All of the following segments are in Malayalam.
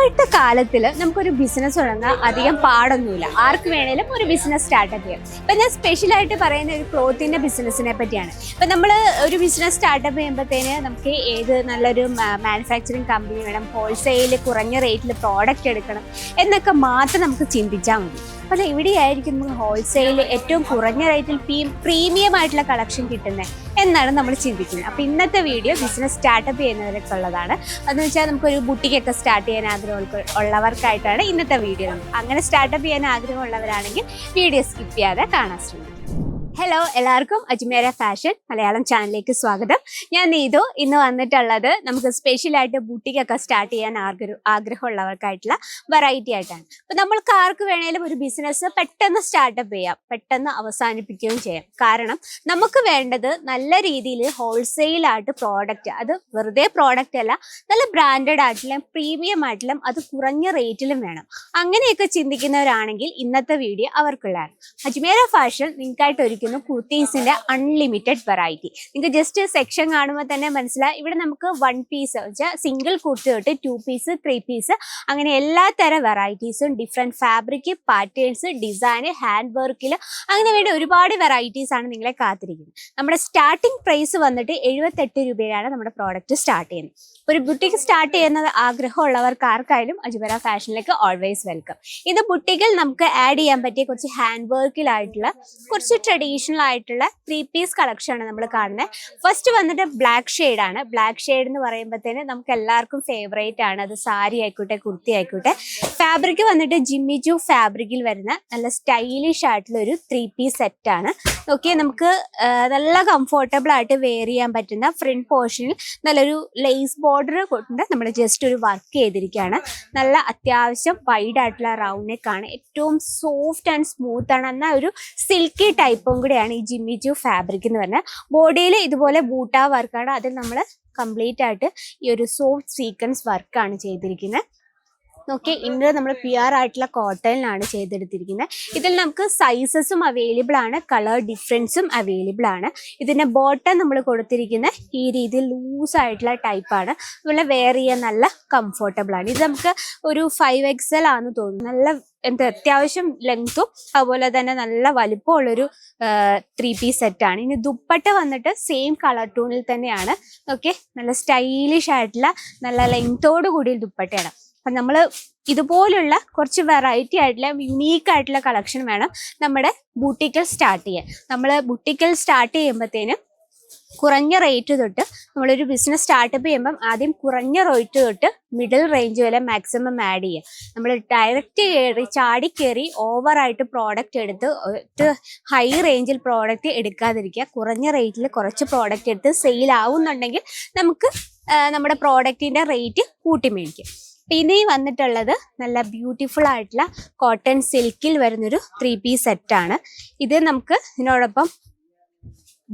ഇപ്പോഴത്തെ കാലത്തിൽ നമുക്കൊരു ബിസിനസ് തുടങ്ങാൻ അധികം പാടൊന്നുമില്ല. ആർക്ക് വേണേലും ഒരു ബിസിനസ് സ്റ്റാർട്ടപ്പ് ചെയ്യാം. ഇപ്പം ഞാൻ സ്പെഷ്യലായിട്ട് പറയുന്ന ഒരു ക്ലോത്തിൻ്റെ ബിസിനസ്സിനെ പറ്റിയാണ്. ഇപ്പം നമ്മൾ ഒരു ബിസിനസ് സ്റ്റാർട്ടപ്പ് ചെയ്യുമ്പോഴത്തേന് നമുക്ക് ഏത് നല്ലൊരു മാനുഫാക്ചറിങ് കമ്പനി വേണം, ഹോൾസെയിൽ കുറഞ്ഞ റേറ്റിൽ പ്രോഡക്റ്റ് എടുക്കണം എന്നൊക്കെ മാത്രം നമുക്ക് ചിന്തിച്ചാൽ മതി. അപ്പോൾ എവിടെയായിരിക്കും നമുക്ക് ഹോൾസെയിൽ ഏറ്റവും കുറഞ്ഞ റേറ്റിൽ പ്രീമിയം ആയിട്ടുള്ള കളക്ഷൻ കിട്ടുന്നത് എന്നാണ് നമ്മൾ ചിന്തിക്കുന്നത്. അപ്പോൾ ഇന്നത്തെ വീഡിയോ ബിസിനസ് സ്റ്റാർട്ടപ്പ് ചെയ്യുന്നവരൊക്കെ ഉള്ളതാണ്. അതെന്ന് വെച്ചാൽ നമുക്കൊരു ബുട്ടിക്കൊക്കെ സ്റ്റാർട്ട് ചെയ്യാൻ ഉള്ളവർക്കായിട്ടാണ് ഇന്നത്തെ വീഡിയോ. അങ്ങനെ സ്റ്റാർട്ടപ്പ് ചെയ്യാൻ ആഗ്രഹമുള്ളവരാണെങ്കിൽ വീഡിയോ സ്കിപ്പ് ചെയ്യാതെ കാണാൻ ശ്രമിക്കും. ഹലോ, എല്ലാവർക്കും അജ്മേര ഫാഷൻ മലയാളം ചാനലിലേക്ക് സ്വാഗതം. ഞാൻ നീതു. ഇന്ന് വന്നിട്ടുള്ളത് നമുക്ക് സ്പെഷ്യലായിട്ട് ബുട്ടിക്കൊക്കെ സ്റ്റാർട്ട് ചെയ്യാൻ ആഗ്രഹമുള്ളവർക്കായിട്ടുള്ള വെറൈറ്റി ആയിട്ടാണ്. അപ്പം നമ്മൾക്ക് ആർക്ക് വേണേലും ഒരു ബിസിനസ് പെട്ടെന്ന് സ്റ്റാർട്ടപ്പ് ചെയ്യാം, പെട്ടെന്ന് അവസാനിപ്പിക്കുകയും ചെയ്യാം. കാരണം നമുക്ക് വേണ്ടത് നല്ല രീതിയിൽ ഹോൾസെയിലായിട്ട് പ്രോഡക്റ്റ്, അത് വെറുതെ പ്രോഡക്റ്റ് അല്ല, നല്ല ബ്രാൻഡഡ് ആയിട്ടുള്ള പ്രീമിയം ആയിട്ടുള്ള അത് കുറഞ്ഞ റേറ്റിലും വേണം. അങ്ങനെയൊക്കെ ചിന്തിക്കുന്നവരാണെങ്കിൽ ഇന്നത്തെ വീഡിയോ അവർക്കുള്ളതാണ്. അജ്മേര ഫാഷൻ നിങ്ങൾക്കായിട്ട് ഒരുക്കുന്ന കുർത്തീസിന്റെ അൺലിമിറ്റഡ് വെറൈറ്റി. നിങ്ങൾക്ക് ജസ്റ്റ് സെക്ഷൻ കാണുമ്പോൾ തന്നെ മനസ്സിലായി. ഇവിടെ നമുക്ക് 1 പീസ് വെച്ചാൽ സിംഗിൾ കുർത്തി തൊട്ട് 2 പീസ് 3 പീസ് അങ്ങനെ എല്ലാ തരം വെറൈറ്റീസും, different fabric patterns, design, hand വർക്കിൽ അങ്ങനെ വേണ്ട ഒരുപാട് വെറൈറ്റീസ് ആണ് നിങ്ങളെ കാത്തിരിക്കുന്നത്. നമ്മുടെ സ്റ്റാർട്ടിംഗ് പ്രൈസ് വന്നിട്ട് 78 രൂപയിലാണ് നമ്മുടെ പ്രോഡക്റ്റ് സ്റ്റാർട്ട് ചെയ്യുന്നത്. ഒരു ബുട്ടിക്ക് സ്റ്റാർട്ട് ചെയ്യുന്നത് ആഗ്രഹമുള്ളവർക്ക് ആർക്കായാലും അജ്മേര ഫാഷനിലേക്ക് ഓൾവേസ് വെൽക്കം. ഇത് ബുട്ടിക്കിൽ നമുക്ക് ആഡ് ചെയ്യാൻ പറ്റിയ കുറച്ച് ഹാൻഡ് വർക്കിലായിട്ടുള്ള കുറച്ച് ട്രഡീഷണൽ ആയിട്ടുള്ള 3 പീസ് കളക്ഷനാണ് നമ്മൾ കാണുന്നത്. ഫസ്റ്റ് വന്നിട്ട് ബ്ലാക്ക് ഷെയ്ഡാണ്. ബ്ലാക്ക് ഷെയ്ഡ് എന്ന് പറയുമ്പോഴത്തേന് നമുക്ക് എല്ലാവർക്കും ഫേവറേറ്റ് ആണ്. അത് സാരി ആയിക്കോട്ടെ, കുർത്തി ആയിക്കോട്ടെ. ഫാബ്രിക് വന്നിട്ട് ജിമ്മി ചൂ ഫാബ്രിക്കിൽ വരുന്ന നല്ല സ്റ്റൈലിഷ് ആയിട്ടുള്ള ഒരു 3 പീസ് സെറ്റാണ്. ഓക്കെ, നമുക്ക് നല്ല കംഫോർട്ടബിൾ ആയിട്ട് വെയർ ചെയ്യാൻ പറ്റുന്ന ഫ്രണ്ട് പോർഷനിൽ നല്ലൊരു ലേസ് ബോർഡർ കൊണ്ട് നമ്മൾ ജസ്റ്റ് ഒരു വർക്ക് ചെയ്തിരിക്കുകയാണ്. നല്ല അത്യാവശ്യം വൈഡ് ആയിട്ടുള്ള റൗണ്ട് നെക്കാണ്. ഏറ്റവും സോഫ്റ്റ് ആൻഡ് സ്മൂത്ത് ആണ്. എന്നാൽ ഒരു സിൽക്കി ടൈപ്പും കൂടെയാണ് ഈ ജിമ്മി ചൂ ഫാബ്രിക് എന്ന് പറഞ്ഞാൽ. ബോഡിയിൽ ഇതുപോലെ ബൂട്ട വർക്കാണ്. അതിൽ നമ്മൾ കംപ്ലീറ്റ് ആയിട്ട് ഈ ഒരു സോഫ്റ്റ് സീക്വൻസ് വർക്കാണ് ചെയ്തിരിക്കുന്നത്. ഓക്കെ, ഇന്ന് നമ്മൾ പ്യുവർ ആയിട്ടുള്ള കോട്ടണിലാണ് ചെയ്തെടുത്തിരിക്കുന്നത്. ഇതിൽ നമുക്ക് സൈസസും അവൈലബിൾ ആണ്, കളർ ഡിഫറൻസും അവൈലബിൾ ആണ്. ഇതിൻ്റെ ബോട്ടം നമ്മൾ കൊടുത്തിരിക്കുന്ന ഈ രീതിയിൽ ലൂസ് ആയിട്ടുള്ള ടൈപ്പാണ്. അതുപോലെ വെയർ ചെയ്യാൻ നല്ല കംഫോർട്ടബിൾ ആണ്. ഇത് നമുക്ക് ഒരു 5XL ആണെന്ന് തോന്നുന്നു. നല്ല അത്യാവശ്യം ലെങ്ത്തും അതുപോലെ തന്നെ നല്ല വലിപ്പമുള്ളൊരു 3 പീസ് സെറ്റാണ്. ഇനി ദുപ്പട്ട വന്നിട്ട് സെയിം കളർ ടൂണിൽ തന്നെയാണ്. ഓക്കെ, നല്ല സ്റ്റൈലിഷ് ആയിട്ടുള്ള നല്ല ലെങ്ത്തോട് കൂടിയ ദുപ്പട്ടയാണ്. അപ്പം നമ്മൾ ഇതുപോലുള്ള കുറച്ച് വെറൈറ്റി ആയിട്ടുള്ള യുണീക്ക് ആയിട്ടുള്ള കളക്ഷൻ വേണം നമ്മുടെ ബുട്ടിക്കൽ സ്റ്റാർട്ട് ചെയ്യാൻ. നമ്മൾ ബുട്ടിക്കൽ സ്റ്റാർട്ട് ചെയ്യുമ്പോഴത്തേനും കുറഞ്ഞ റേറ്റ് തൊട്ട് നമ്മളൊരു ബിസിനസ് സ്റ്റാർട്ടപ്പ് ചെയ്യുമ്പം ആദ്യം കുറഞ്ഞ റേറ്റ് തൊട്ട് മിഡിൽ റേഞ്ച് വരെ മാക്സിമം ആഡ് ചെയ്യുക. നമ്മൾ ഡയറക്റ്റ് ചാടി കയറി ഓവറായിട്ട് പ്രോഡക്റ്റ് എടുത്ത് ഹൈ റേഞ്ചിൽ പ്രോഡക്റ്റ് എടുക്കാതിരിക്കുക. കുറഞ്ഞ റേറ്റിൽ കുറച്ച് പ്രോഡക്റ്റ് എടുത്ത് സെയിൽ ആവുന്നുണ്ടെങ്കിൽ നമുക്ക് നമ്മുടെ പ്രോഡക്റ്റിൻ്റെ റേറ്റ് കൂട്ടി മേടിക്കും. പിന്നെ ഈ വന്നിട്ടുള്ളത് നല്ല ബ്യൂട്ടിഫുൾ ആയിട്ടുള്ള കോട്ടൺ സിൽക്കിൽ വരുന്നൊരു 3 പീസ് സെറ്റാണ്. ഇത് നമുക്ക് ഇതിനോടൊപ്പം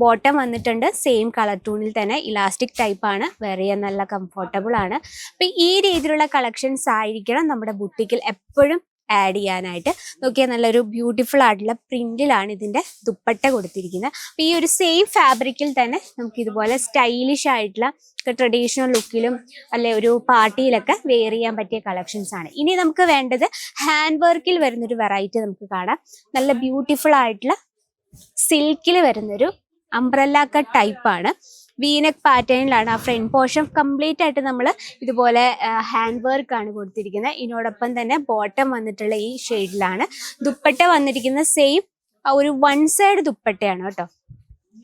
ബോട്ടം വന്നിട്ടുണ്ട് സെയിം കളർ ടൂണിൽ തന്നെ. ഇലാസ്റ്റിക് ടൈപ്പാണ്, വെയർ ചെയ്യാൻ നല്ല കംഫോർട്ടബിൾ ആണ്. അപ്പം ഈ രീതിയിലുള്ള കളക്ഷൻസ് ആയിരിക്കണം നമ്മുടെ ബുട്ടിക്കിൽ എപ്പോഴും ആഡ് ചെയ്യാനായിട്ട്. നോക്കിയാൽ നല്ലൊരു ബ്യൂട്ടിഫുൾ ആയിട്ടുള്ള പ്രിന്റിലാണ് ഇതിൻ്റെ ദുപ്പട്ട കൊടുത്തിരിക്കുന്നത്. അപ്പോൾ ഈ ഒരു സെയിം ഫാബ്രിക്കിൽ തന്നെ നമുക്ക് ഇതുപോലെ സ്റ്റൈലിഷ് ആയിട്ടുള്ള ട്രഡീഷണൽ ലുക്കിലും അല്ലെ ഒരു പാർട്ടിയിലൊക്കെ വെയർ ചെയ്യാൻ പറ്റിയ കളക്ഷൻസ് ആണ്. ഇനി നമുക്ക് വേണ്ടത് ഹാൻഡ് വർക്കിൽ വരുന്നൊരു വെറൈറ്റി നമുക്ക് കാണാം. നല്ല ബ്യൂട്ടിഫുൾ ആയിട്ടുള്ള സിൽക്കിൽ വരുന്നൊരു അംബ്രല്ല കട്ട് ടൈപ്പാണ്. വീനെക്ക് പാറ്റേണിലാണ് ആ ഫ്രണ്ട് പോർഷൻ കംപ്ലീറ്റ് ആയിട്ട് നമ്മൾ ഇതുപോലെ ഹാൻഡ് വർക്കാണ് കൊടുത്തിരിക്കുന്നത്. ഇതിനോടൊപ്പം തന്നെ ബോട്ടം വന്നിട്ടുള്ള ഈ ഷെയ്ഡിലാണ്. ദുപ്പട്ട വന്നിരിക്കുന്ന സെയിം ഒരു 1 സൈഡ് ദുപ്പട്ടയാണ് കേട്ടോ.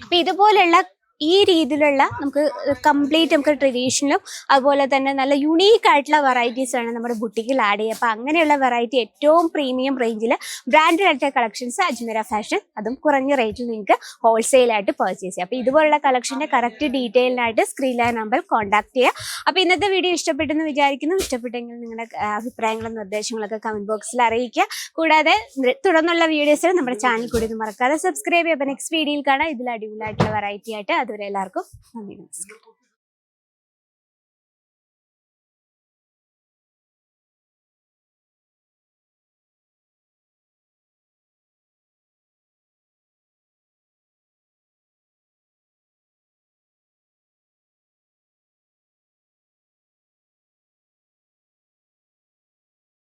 അപ്പം ഇതുപോലെയുള്ള ഈ രീതിയിലുള്ള നമുക്ക് കംപ്ലീറ്റ് നമുക്ക് ട്രഡീഷണലും അതുപോലെ തന്നെ നല്ല യുണീക്ക് ആയിട്ടുള്ള വെറൈറ്റീസ് ആണ് നമ്മുടെ ബുട്ടിക്കിൽ ആഡ് ചെയ്യുക. അപ്പോൾ അങ്ങനെയുള്ള വെറൈറ്റി ഏറ്റവും പ്രീമിയം റേഞ്ചിൽ ബ്രാൻഡഡ് ആയിട്ടുള്ള കളക്ഷൻസ് അജ്മേര ഫാഷൻ, അതും കുറഞ്ഞ റേറ്റിൽ നിങ്ങൾക്ക് ഹോൾസെയിലായിട്ട് പർച്ചേസ് ചെയ്യാം. അപ്പോൾ ഇതുപോലുള്ള കളക്ഷൻ്റെ കറക്റ്റ് ഡീറ്റെയിലിനായിട്ട് സ്ക്രീനിലെ നമ്പർ കോൺടാക്ട് ചെയ്യുക. അപ്പോൾ ഇന്നത്തെ വീഡിയോ ഇഷ്ടപ്പെട്ടെന്ന് വിചാരിക്കുന്നു. ഇഷ്ടപ്പെട്ടെങ്കിൽ നിങ്ങളുടെ അഭിപ്രായങ്ങളും നിർദ്ദേശങ്ങളൊക്കെ കമൻറ്റ് ബോക്സിൽ അറിയിക്കുക. കൂടാതെ തുടർന്നുള്ള വീഡിയോസിൽ നമ്മുടെ ചാനൽ കൂടി ഒന്ന് മറക്കാതെ സബ്സ്ക്രൈബ് ചെയ്യുക. അപ്പോൾ നെക്സ്റ്റ് വീഡിയോയിൽ കാണാം ഇതിൽ അടിപൊളിയായിട്ടുള്ള വെറൈറ്റി ആയിട്ട്. അതുവരെ എല്ലാവർക്കും നന്ദി, നമസ്കാരം.